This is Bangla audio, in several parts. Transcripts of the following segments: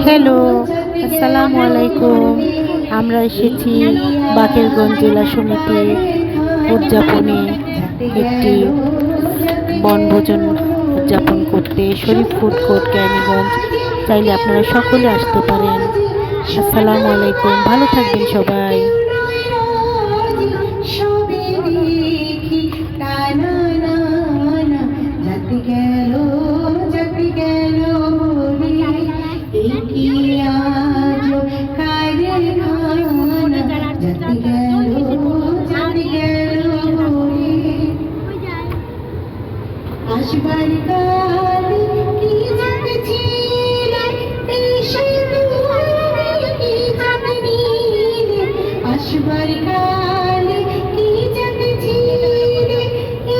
হ্যালো, আসসালামু আলাইকুম। আমরা এসেছি বাকেরগঞ্জ জেলা সমিতি উদযাপনে একটি বনভোজন উদযাপন করতে শরীফ ফুড কোর্ট কেরানীগঞ্জ। চাইলে আপনারা সকলে আসতে পারেন। আসসালামু আলাইকুম, ভালো থাকবেন সবাই। আসবার কালে কি জেগেছিলে, এসে তুমি কি জাগনিলে। আসবার কালে কি জেগেছিলে,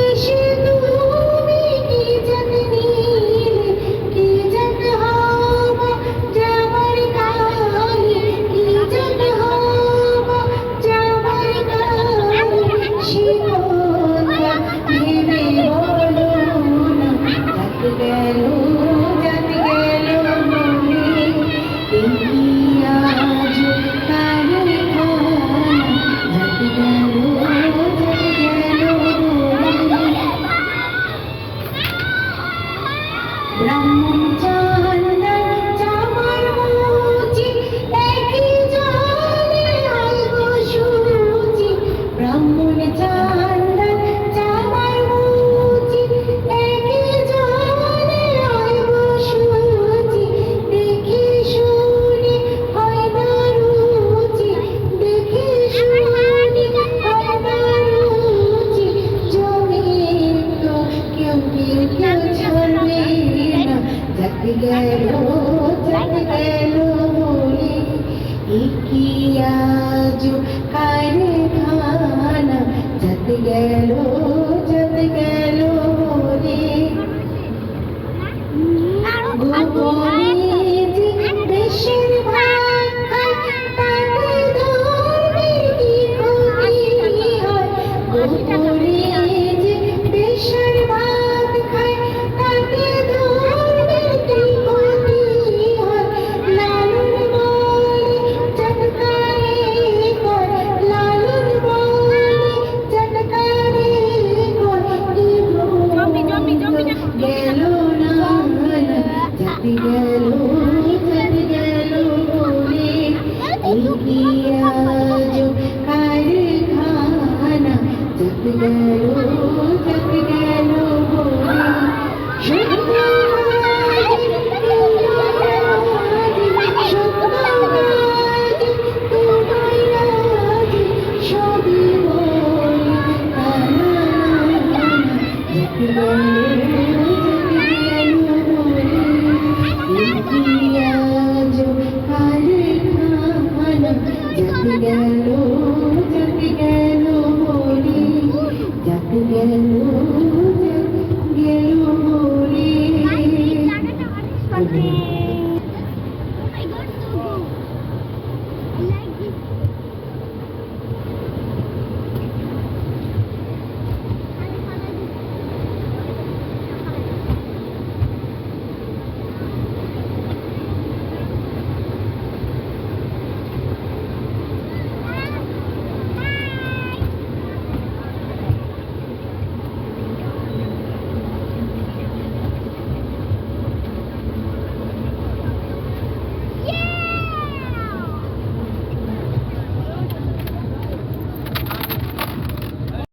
এসে তুমি কি জাগনিলে। কি জাগ হবা যাবার কালে, কি জাগ হবা যাবার কালে, সে কথা ভেবে বলো না। যাত গেল মনে, এই কি আজ কার খানা। যাত গেল মনে। ব্রাহ্মণ চান্ডাল চামার মুচি, একই জলে আইব সুরুচি। ব্রাহ্মণ চান্ডাল চামার মুচি, একই জলে আইব সুরুচি। দেখি শুনি হয় না রুচি, দেখি শুনি হয় না রুচি। জমির তো কেউ ছাড়বে না। যাত গেল মনে, কি আজ কার খানা। যাত গেল মনে। গোপনে যে দেশের ভাগ খায়, তাতে ধরবে কি ক্ষতি হয়। গোপনে যে দেশের ভাগ খায়, তাতে ধরবে কি ক্ষতি হয়। লালন বলে চটকারে কর, লালন বলে চটকারে কর। গেল না, যাত গেল মনে, এই কি আজ কার খানা। যাত গেল মনে। সবই বলি যাত গেল মনে।